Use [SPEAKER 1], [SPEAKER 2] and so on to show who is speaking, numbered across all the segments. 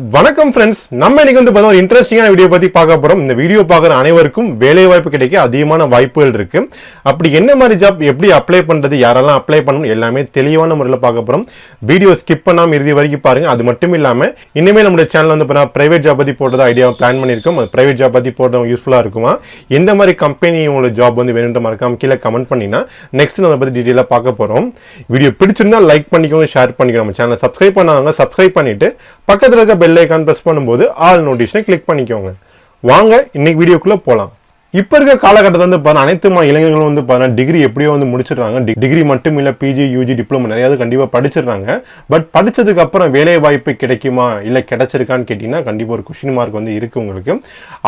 [SPEAKER 1] வணக்கம் ஃப்ரெண்ட்ஸ், நம்ம இன்னைக்கு வந்து பார்த்தா ஒரு இன்ட்ரெஸ்டிங்கான வீடியோ பத்தி பார்க்க போறோம். இந்த வீடியோ பார்க்குற அனைவருக்கும் வேலை வாய்ப்பு கிடைக்க அதிகமான வாய்ப்புகள் இருக்கு. அப்படி என்ன மாதிரி ஜாப் எப்படி அப்ளை பண்றது, யாரெல்லாம் அப்ளை பண்ணணும் எல்லாமே தெளிவான முறையில் பார்க்க போறோம். வீடியோ ஸ்கிப் பண்ணாம இறுதி வரைக்கும் பாருங்க. அது மட்டும் இல்லாம இனிமே நம்மளுடைய சேனல் வந்து பார்த்தா பிரைவேட் ஜாப் பத்தி போடுறதா ஐடியா பிளான் பண்ணியிருக்கோம். அது பிரைவேட் ஜாப் பத்தி போடுறவங்க யூஸ்ஃபுல்லா இருக்குமா, எந்த மாதிரி கம்பெனி உங்களுக்கு ஜாப் வந்து வேணுன்ற மறக்காம கீழே கமெண்ட் பண்ணினா நெக்ஸ்ட் நம்ம பத்தி டீட்டெயிலாக பார்க்க போறோம். வீடியோ பிடிச்சிருந்தா லைக் பண்ணிக்கோங்க, ஷேர் பண்ணிக்கோங்க. நம்ம சேனலை சப்ஸ்கிரைப் பண்ணாங்க சப்ஸ்கிரைப் பண்ணிட்டு பக்கத்தில் இருக்க பெல் ஐகான் பிரஸ் பண்ணும்போது ஆல் நோட்டிஃபிகேஷனை கிளிக் பண்ணிக்கோங்க. வாங்க இன்னைக்கு வீடியோக்குள்ள போலாம். இப்ப இருக்க காலகட்டத்தில் வந்து பாருங்க, அனைத்து இளைஞர்களும் வந்து பாருங்க டிகிரி எப்படியோ வந்து முடிச்சிடறாங்க. டிகிரி மட்டும் இல்ல, பிஜி யூஜி டிப்ளமோ நிறைய கண்டிப்பா படிச்சிடறாங்க. பட் படிச்சதுக்கு அப்புறம் வேலை வாய்ப்பு கிடைக்குமா இல்ல கிடைச்சிருக்கான்னு கேட்டீங்கன்னா கண்டிப்பா ஒரு கொஸ்டின் மார்க் வந்து இருக்கு உங்களுக்கு.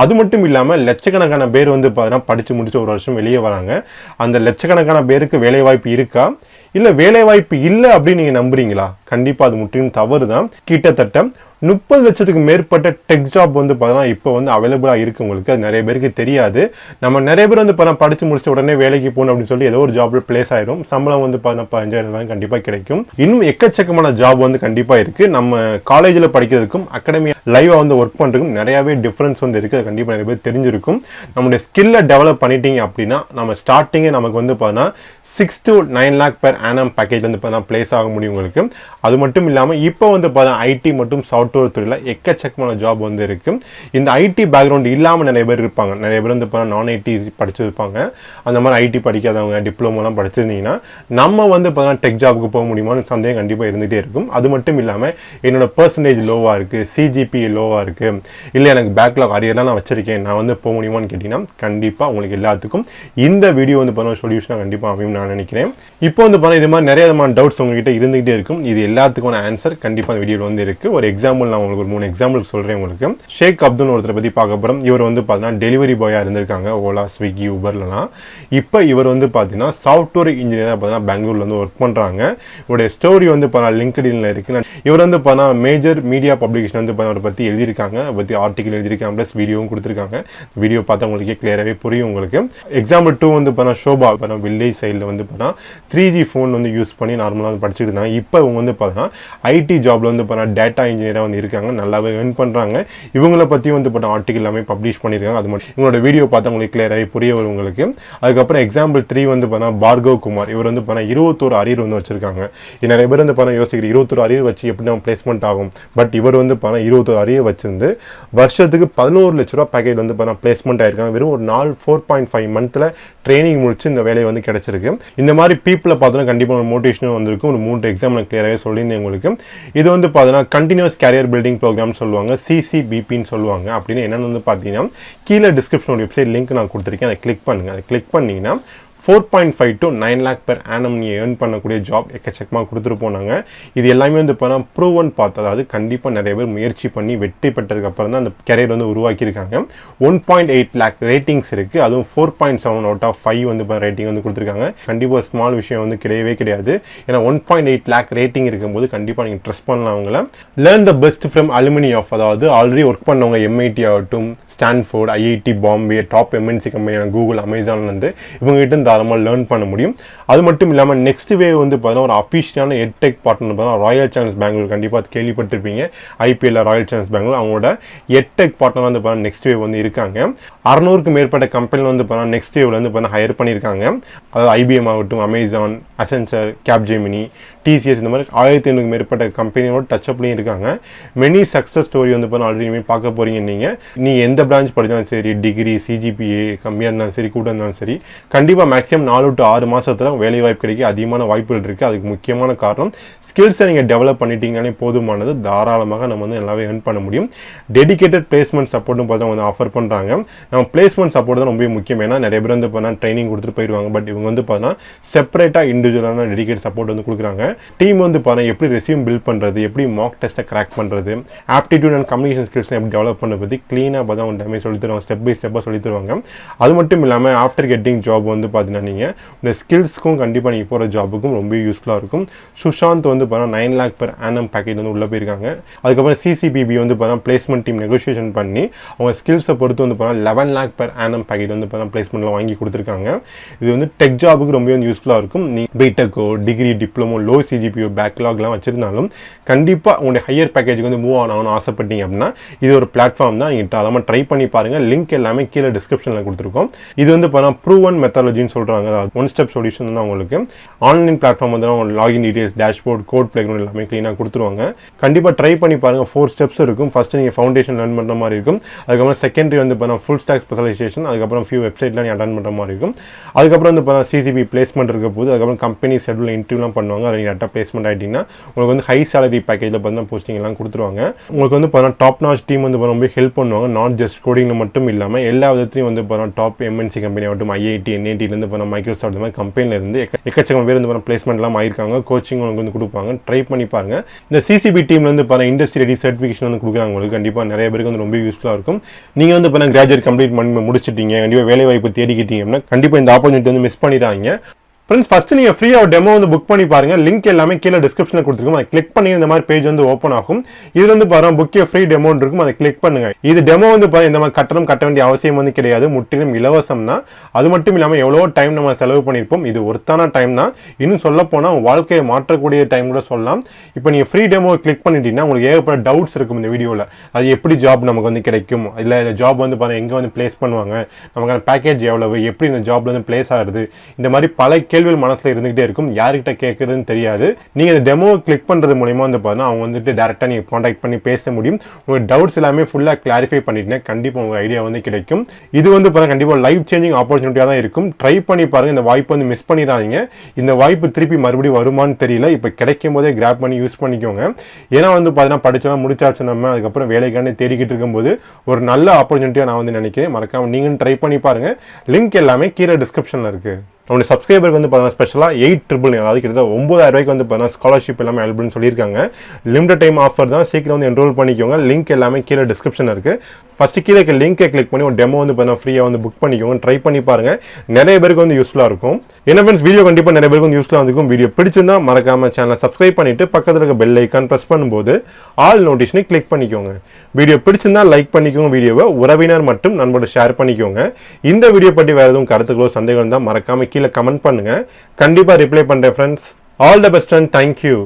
[SPEAKER 1] அது மட்டும் இல்லாம லட்சக்கணக்கான பேர் வந்து பாருங்க படிச்சு முடிச்சு ஒரு வருஷம் வெளியே வராங்க. அந்த லட்சக்கணக்கான பேருக்கு வேலை வாய்ப்பு இருக்கா இல்ல வேலை வாய்ப்பு இல்லை அப்படின்னு நீங்க நம்புறீங்களா? கண்டிப்பா அது முற்றிலும் தவறு தான். கிட்டத்தட்ட 30 லட்சத்துக்கு மேற்பட்ட டெக் ஜாப் வந்து பார்த்தீங்கன்னா இப்போ வந்து அவைலபிளாக இருக்குது உங்களுக்கு. அது நிறைய பேருக்கு தெரியாது. நம்ம நிறைய பேர் வந்து பார்த்தா படித்து முடிச்ச உடனே வேலைக்கு போகணும் அப்படின்னு சொல்லி ஏதோ ஒரு ஜாப்ல பிளேஸ் ஆயிடும். சம்பளம் வந்து பார்த்தீங்கன்னா 15,000 கண்டிப்பாக கிடைக்கும். இன்னும் எக்கச்சக்கமான ஜாப் வந்து கண்டிப்பாக இருக்குது. நம்ம காலேஜில் படிக்கிறதுக்கும் அகாடமி லைவாக வந்து ஒர்க் பண்ணுறதுக்கும் நிறையாவே டிஃப்ரென்ஸ் வந்து இருக்குது. அது கண்டிப்பாக நிறைய பேர் தெரிஞ்சிருக்கும். நம்மளுடைய ஸ்கில்லை டெவலப் பண்ணிட்டீங்க அப்படின்னா நம்ம ஸ்டார்டிங்கே நமக்கு வந்து பார்த்தீங்கன்னா 6 to 9 lakh per annum package வந்து பார்த்தா பிளேஸ் ஆக முடியும் உங்களுக்கு. அது மட்டும் இல்லாமல் இப்போ வந்து பார்த்தா ஐடி மற்றும் சாஃப்ட்வேர் துறையில் எக்கச்சக்கமான ஜாப் வந்து இருக்கு. இந்த ஐடி பேக்ரவுண்ட் இல்லாமல் நிறைய பேர் இருப்பாங்க. நிறைய பேர் வந்து பார்த்தா நான் ஐடி படிச்சிருப்பாங்க. அந்த மாதிரி ஐடி படிக்காதவங்க டிப்ளமோலாம் படிச்சிருந்தீங்கன்னா நம்ம வந்து பார்த்தா டெக் ஜாபுக்கு போக முடியுமான்னு சந்தேகம் கண்டிப்பாக இருந்துகிட்டே இருக்கும். அது மட்டும் இல்லாமல் என்னோட பர்சன்டேஜ் லோவாக இருக்குது, சிஜிபிஏ லோவாக இருக்குது, இல்லை எனக்கு பேக்லாக் அரியர்லாம் நான் வச்சிருக்கேன், நான் வந்து போக முடியுமான்னு கேட்டிங்கன்னா கண்டிப்பாக உங்களுக்கு எல்லாத்துக்கும் இந்த வீடியோ வந்து பார்த்தா சொல்யூஷனாக கண்டிப்பாக அமையும் நான் நினைக்கிறேன். இப்போ வந்து பாருங்க இது மாதிரி நிறைய விதமான டவுட்ஸ் உங்ககிட்ட இருந்துகிட்டே இருக்கும். இது எல்லாத்துக்கான ஆன்சர் கண்டிப்பா இந்த வீடியோல வந்து இருக்கு. ஒரு எக்ஸாம்பிள் நான் உங்களுக்கு ஒரு 3 எக்ஸாம்பிள் சொல்றேன் உங்களுக்கு. ஷேக் அப்துல் ஒருத்தரை பத்தி பார்க்க போறோம். இவர் வந்து பாத்தீங்கன்னா டெலிவரி பாயா இருந்திருக்காங்க ஓலா, ஸ்விக்கி, உபர்லாம். இப்போ இவர் வந்து பாத்தீங்கன்னா சாஃப்ட்வேர் இன்ஜினியரா பாத்தீங்கன்னா பெங்களூர்ல வந்து ஒர்க் பண்றாங்க. இவருடைய ஸ்டோரி வந்து பாத்தீங்கன்னா லிங்க்டின்ல இருக்கு. இவர் வந்து பாத்தீங்கன்னா மேஜர் மீடியா பப்ளிகேஷன் வந்து அவரை பத்தி எழுதியிருக்காங்க, அதை பத்தி ஆர்டிகல் எழுதியிருக்காங்க, பிளஸ் வீடியோவும் கொடுத்திருக்காங்க. வீடியோ பார்த்தா உங்களுக்கு கிளியராகவே புரியும் உங்களுக்கு. எக்ஸாம்பிள் 2 வந்து பாத்தீங்கன்னா ஷோபா வில்லேஜ் சைடில் வந்து 3G ஃபோன் வந்து யூஸ் பண்ணி நார்மலாக வந்து படிச்சுட்டு இருந்தாங்க. இப்போ இவங்க வந்து பார்த்தீங்கன்னா ஐடி ஜாப்ல வந்து பார்த்தீங்கன்னா டேட்டா இன்ஜினியராக வந்து இருக்காங்க. நல்லாவே ஏர்ன் பண்ணுறாங்க. இவங்கள பற்றி வந்து பார்த்தா ஆர்டிகல் எல்லாமே பப்ளிஷ் பண்ணியிருக்காங்க. அது மட்டும் இவங்களோட வீடியோ பார்த்தா உங்களுக்கு கிளியராகவே புரிய வரும் உங்களுக்கு. அதுக்கப்புறம் எக்ஸாம்பிள் 3 வந்து பார்த்தீங்கன்னா பார்கவ் குமார். இவர் வந்து பார்த்தீங்கன்னா 21 அரியர் வந்து வச்சிருக்காங்க. நிறைய பேர் வந்து பார்த்தீங்கன்னா யோசிக்கிற 21 அரியர் வச்சு எப்படி நம்ம பிளேஸ்மெண்ட் ஆகும். பட் இவர் வந்து பார்த்தீங்கன்னா 21 அரியர் வச்சிருந்து வருஷத்துக்கு 11 லட்ச ரூபா பேக்கேஜ் வந்து பார்த்தீங்கன்னா பிளேஸ்மெண்ட் ஆயிருக்காங்க. வெறும் ஒரு 4.5 மந்த்ல ட்ரைனிங் முடிச்சு இந்த வேலையை வந்து கிடைச்சிருக்கு. இந்த மாதிரி பீப்புளை பார்த்தோன்னா கண்டிப்பாக ஒரு மோட்டிவேஷனும் வந்திருக்கும். ஒரு 3 எக்ஸாம் நான் கிளியராகவே சொல்லியிருந்தேன் உங்களுக்கு. இது வந்து பார்த்தீங்கன்னா கண்டினியூஸ் கேரியர் பில்டிங் ப்ரோக்ராம் சொல்லுவாங்க, CCBPன்னு சொல்லுவாங்க. அப்படின்னு என்னென்னு வந்து பார்த்தீங்கன்னா கீழே டிஸ்கிரிப்ஷன் வெப்சைட் லிங்க் நான் கொடுத்துருக்கேன், அதை கிளிக் பண்ணுங்க. அதை கிளிக் பண்ணிங்கன்னா 4.5 to 9 lakh per annum நீ ஏர்ன் பண்ணக்கூடிய ஜாப் எக்கச்சக்கமாக கொடுத்துட்டு போனாங்க. இது எல்லாமே வந்து இப்போ ப்ரூவன் பார்த்து, அதாவது கண்டிப்பாக நிறைய பேர் முயற்சி பண்ணி வெற்றி பெற்றதுக்கு அப்புறம் தான் அந்த கேரியர் வந்து உருவாக்கியிருக்காங்க. 1.8 lakh ரேட்டிங்ஸ் இருக்குது. அதுவும் 4.7 out of 5 வந்து இப்போ ரேட்டிங் வந்து கொடுத்துருக்காங்க. கண்டிப்பாக ஸ்மால் விஷயம் வந்து கிடையவே கிடையாது. ஏன்னா 1.8 lakh ரேட்டிங் இருக்கும்போது கண்டிப்பாக நீங்கள் ட்ரஸ்ட் பண்ணலாம் அவங்கள. Learn the best from alumni of, அதாவது ஆல்ரெடி ஒர்க் பண்ணவங்க MIT ஆகட்டும், Stanford, IIT Bombay, top MNC கம்பெனியான கூகுள், அமேசான்லேருந்து இவங்ககிட்ட தாராளமாக லேர்ன் பண்ண முடியும். அது மட்டும் இல்லாமல் நெக்ஸ்ட் வேவ் வந்து பார்த்தீங்கன்னா ஒரு அஃபிஷியலான எட்டெக் பார்ட்னர் பார்த்தீங்கன்னா ராயல் சேலஞ்ச் பெங்களூர், கண்டிப்பாக கேள்விப்பட்டிருப்பீங்க. IPL ராயல் சேலஞ்ச் பெங்களூர் அவங்களோட எட்டெக் பார்ட்னர் வந்து பார்த்தீங்கன்னா நெக்ஸ்ட் வேவ் வந்து இருக்காங்க. 600க்கும் மேற்பட்ட கம்பெனியில் வந்து பார்த்தீங்கன்னா நெக்ஸ்ட் வேவ்ல வந்து பார்த்தீங்கன்னா ஹையர் பண்ணியிருக்காங்க. அதாவது IBM ஆகட்டும், அமேசான், அசென்சர், கேப்ஜெமினி, TCS இந்த மாதிரி 1500க்கும் மேற்பட்ட கம்பெனியோட டச்அப்லையும் இருக்காங்க. மெனி சக்ஸஸ் ஸ்டோரி வந்து பார்த்தீங்கன்னா ஆல்ரெடி பார்க்க போறீங்க. நீ எந்த பிரான்ச் படித்தாலும் சரி, டிகிரி CGPA கம்மியாக இருந்தாலும் சரி, கூட இருந்தாலும் சரி, கண்டிப்பாக மேக்ஸிமம் 4 to 6 மாதத்துல வேலை வாய்ப்பு கிடைக்க அதிகமான வாய்ப்புகள் இருக்குது. அதுக்கு முக்கியமான காரணம் ஸ்கில்ஸை நீங்கள் டெவலப் பண்ணிட்டீங்கன்னாலே போதுமானது. தாராளமாக நம்ம வந்து நல்லாவே ஏர்ன் பண்ண முடியும். டெடிகேட்டட் பிளேஸ்மெண்ட் சப்போர்ட்டும் பார்த்தா வந்து ஆஃபர் பண்ணுறாங்க. நம்ம பிளேஸ்மெண்ட் சப்போர்ட் தான் ரொம்ப முக்கியம். ஏன்னா நிறைய பேர் வந்து பார்த்தா ட்ரைனிங் கொடுத்துட்டு போயிடுவாங்க. பட் இவங்க வந்து பார்த்தா செப்பரேட்டாக இண்டிவிஜுவலான டெடிகேட் சப்போர்ட் வந்து கொடுக்குறாங்க. டீம் வந்து பார்த்தா எப்படி ரெஸ்யூம் பில்ட் பண்ணுறது, எப்படி மாக் டெஸ்ட்டை கிராக் பண்ணுறது, ஆப்டிடியூட் அண்ட் கம்யூனிகேஷன் ஸ்கில்ஸ் எப்படி டெவலப் பண்ண பற்றி க்ளீனாக பார்த்தா அவங்க டைமே சொல்லி தருவாங்க. ஸ்டெப் பை ஸ்டெப்பாக சொல்லி தருவாங்க. அது மட்டும் இல்லாமல் ஆஃப்டர் கெட்டிங் ஜாப் வந்து பார்த்தீங்கன்னா நீங்கள் இந்த ஸ்கில்ஸ்க்கும் கண்டிப்பாக நீங்கள் போகிற ஜாபுக்கும் ரொம்ப யூஸ்ஃபுல்லாக இருக்கும். சுஷாந்த் வந்து பார்த்தா 9 lakh per annum பேக்கேஜ் வந்து உள்ளே போயிருக்காங்க. அதுக்கப்புறம் CCBB வந்து பார்த்தா பிளேஸ்மெண்ட் டீம் நெகோசியேஷன் பண்ணி அவங்க ஸ்கில்ஸை பொறுத்து வந்து பார்த்தா 11 lakh per annum பேக்கேஜ் வந்து பார்த்தா பிளேஸ்மெண்ட்டில் வாங்கி கொடுத்துருக்காங்க. இது வந்து டெக் ஜாபுக்கு ரொம்ப யூஸ்ஃபுல்லாக இருக்கும். நீ பிடெக்கோ, டிகிரி, டிப்ளமோ, லோ CGPA பேக்லாக்லாம் வச்சிருந்தாலும் கண்டிப்பாக உங்களுடைய ஹையர் பேக்கேஜுக்கு வந்து மூவ் ஆகணும்னு ஆசைப்பட்டீங்க அப்படின்னா இது ஒரு பிளாட்ஃபார்ம் தான். நீங்கள் அதை ட்ரை பண்ணி பாருங்கள். லிங்க் எல்லாமே கீழே டிஸ்கிரிப்ஷனில் கொடுத்துருக்கோம். இது வந்து பார்த்தீங்கன்னா ப்ரூவன் மெத்தாலஜின்னு சொல்கிறாங்க. ஒன் ஸ்டெப் சொல்யூஷன் தான் உங்களுக்கு. ஆன்லைன் பிளாட்ஃபார்ம் வந்து லாகின் டீடைல்ஸ், டேஷ்போர்ட், கோட் பிளேக்ரவுண்ட் எல்லாமே க்ளீனாக கொடுத்துருவாங்க. கண்டிப்பாக ட்ரை பண்ணி பாருங்கள். 4 ஸ்டெப்ஸ் இருக்கும். ஃபஸ்ட்டு நீங்கள் ஃபவுண்டேஷன் லேர்ன் பண்ணுற மாதிரி இருக்கும். அதுக்கப்புறம் செகண்டரி வந்து பார்த்தீங்கன்னா ஃபுல் ஸ்டாக் ஸ்பெஷலைசேஷன், அதுக்கப்புறம் ஃபியூ வெப்சைட்லாம் நீங்கள் அட்டன் பண்ணுற மாதிரி இருக்கும். அதுக்கப்புறம் வந்து பார்த்தீங்கன்னா CGP பிளேஸ்மெண்ட் இருக்க போது, அதுக்கப்புறம் கம்பெனி ஷெட்யூல் இன்டர்வியூலாம் பண்ணுவாங்க. அதை நீங்கள் டேரெக்டாக பிளேஸ்மெண்ட் ஆகிட்டிங்கன்னா உங்களுக்கு வந்து ஹை சேலரி பேக்கேஜில் பார்த்தீங்கன்னா போஸ்டிங் எல்லாம் கொடுத்துருவாங்க. உங்களுக்கு வந்து பார்த்தீங்கன்னா டாப் நாச் டீம் வந்து ரொம்ப ஹெல்ப் பண்ணுவாங்க. நாட் ஜஸ்ட் கோடிங்கில் மட்டும் இல்லாமல் எல்லா விதத்துலையும் வந்து பார்த்தீங்கன்னா டாப் MNC கம்பெனி ஆகட்டும், IIT, NITலேருந்து பார்த்தீங்கன்னா மைக்ரோசாஃப்ட் இந்த மாதிரி கம்பெனிலேருந்து எக்கச்சக்கம் பேர் வந்து பிளேஸ்மெண்ட்லாம் ஆயிருக்காங்க. கோச்சிங் உங்களுக்கு வந்து கொடுப்பாங்க. ட்ரை பண்ணி பாருங்க. இந்த CCP டீம்ல வந்து பார்த்தீங்கன்னா இண்டஸ்ட்ரி ரெடி சர்டிஃபிகேஷன் வந்து கொடுக்குறாங்க. உங்களுக்கு கண்டிப்பாக நிறைய பேருக்கு வந்து ரொம்ப யூஸ்ஃபுல்லாக இருக்கும். நீங்கள் வந்து பார்த்தீங்கன்னா கிராஜுவேட் கம்ப்ளீட் பண்ணி முடிச்சிட்டீங்க, கண்டிப்பாக வேலை வாய்ப்பு தேடிக்கிட்டீங்க அப்படின்னா கண்டிப்பாக இந்த ஆப்பர்ச்சுனிட்டி வந்து மிஸ் பண்ணிடாதீங்க. ஃப்ரெண்ட்ஸ், ஃபர்ஸ்ட் நீங்கள் ஃப்ரீயாக டெமோ வந்து புக் பண்ணி பாருங்க. லிங்க் எல்லாமே கீழே டிஸ்கிரிப்ஷனில் கொடுத்துருக்கும். அதை கிளிக் பண்ணி இந்த மாதிரி பேஜ் வந்து ஓப்பன் ஆகும். இது வந்து பாருங்க புக்கே ஃப்ரீ டெமோ இருக்கும். அதை கிளிக் பண்ணுங்க. இது டெமோ வந்து பாருங்க இந்த மாதிரி கட்டணம் கட்ட வேண்டிய அவசியம் வந்து கிடையாது. முற்றிலும் இலவசம் தான். அது மட்டும் இல்லாமல் எவ்வளோ டைம் நம்ம செலவு பண்ணியிருப்போம். இது ஒருத்தான டைம் தான். இன்னும் சொல்ல போனால் வாழ்க்கையை மாற்றக்கூடிய டைம் கூட சொல்லலாம். இப்போ நீங்கள் ஃப்ரீ டெமோ கிளிக் பண்ணிட்டீங்கன்னா உங்களுக்கு ஏகப்பட்ட டவுட்ஸ் இருக்கும் இந்த வீடியோவில். அது எப்படி ஜாப் நமக்கு வந்து கிடைக்கும், இல்லை இந்த ஜாப் வந்து பாருங்க எங்கே வந்து பிளேஸ் பண்ணுவாங்க, நமக்கான பேக்கேஜ் எவ்வளவு, எப்படி இந்த ஜாப்ல வந்து பிளேஸ் ஆகுது, இந்த மாதிரி பல கேள்விகள் மனசில் இருந்து இருக்கும். யார்கிட்ட கேட்குறதுன்னு தெரியாது. நீங்க இந்த டெமோ கிளிக் பண்றது மூலமா வந்து பாத்தீங்கன்னா அவங்க வந்துட்டு டைரக்டா நீங்க கான்டாக்ட் பண்ணி பேச முடியும். உங்க டவுட்ஸ் எல்லாமே ஃபுல்லா கிளாரிஃபை பண்ணிட்டீங்கன்னா கண்டிப்பா உங்க ஐடியா வந்து கிடைக்கும். இது வந்து பாத்தீங்கன்னா கண்டிப்பா லைஃப் சேஞ்சிங் ஆப்பர்ச்சுனிட்டியா தான் இருக்கும். ட்ரை பண்ணி பாருங்க. இந்த வாய்ப்பு வந்து மிஸ் பண்ணிடாதீங்க. இந்த வாய்ப்பு திருப்பி மறுபடியும் வருமானு தெரியல. இப்போ கிடைக்கும் போதே கிராப் பண்ணி யூஸ் பண்ணிக்கோங்க. ஏன்னா வந்து பாத்தீங்கன்னா படிச்சோம் முடிச்சாச்சு நம்ம அதுக்கப்புறம் வேலைக்கான தேடிக்கிட்டு இருக்கும்போது ஒரு நல்ல ஆப்பர்ச்சுனிட்டியா நான் வந்து நினைக்கிறேன். மறக்காம நீங்களும் ட்ரை பண்ணி பாருங்க. லிங்க் எல்லாமே கீழே டிஸ்கிரிப்ஷன்ல இருக்கு. நம்மளுடைய சப்ஸ்கிரைபருக்கு வந்து பார்த்தீங்கன்னா ஸ்பெஷலாக 8,000 அதாவது கிட்டத்தட்ட 9,000 ரூபாய்க்கு வந்து பார்த்தீங்கன்னா ஸ்காலர்ஷிப் எல்லாமே அவைலபிள்னு சொல்லியிருக்காங்க. லிமிடெட் டைம் ஆஃபர் தான். சீக்கிரம் வந்து என்ரோல் பண்ணிக்கோங்க. லிங்க் எல்லாமே கீழே டிஸ்கிரிப்ஷன் இருக்கு. ஃபர்ஸ்ட் கீழே லிங்கை கிளிக் பண்ணி ஒரு டெமோ வந்து பார்த்தீங்கன்னா ஃப்ரீயாக வந்து புக் பண்ணிக்கோங்க. ட்ரை பண்ணி பாருங்க. நிறைய பேருக்கு வந்து யூஸ்ஃபுல்லாக இருக்கும். என்ன ஃப்ரெண்ட்ஸ், வீடியோ கண்டிப்பாக நிறைய பேருக்கு வந்து யூஸ்ஃபுல்லாக இருக்கும். வீடியோ பிடிச்சிருந்தா மறக்காம சேனலை சப்ஸ்கிரைப் பண்ணிட்டு பக்கத்தில் இருக்க பெல் ஐக்கான் ப்ரெஸ் பண்ணும்போது ஆல் நோட்டிஃபிகேஷனை கிளிக் பண்ணிக்கோங்க. வீடியோ பிடிச்சிருந்தா லைக் பண்ணிக்கோங்க. வீடியோவை உறவினர் மற்றும் நண்பரோட ஷேர் பண்ணிக்கோங்க. இந்த வீடியோ பற்றி வேறு எதுவும் கருத்துக்களோ சந்தேகம் இருந்தால் மறக்காம கீழே கமெண்ட் பண்ணுங்க. கண்டிப்பா ரிப்ளை பண்றேன் friends. All the best and thank you.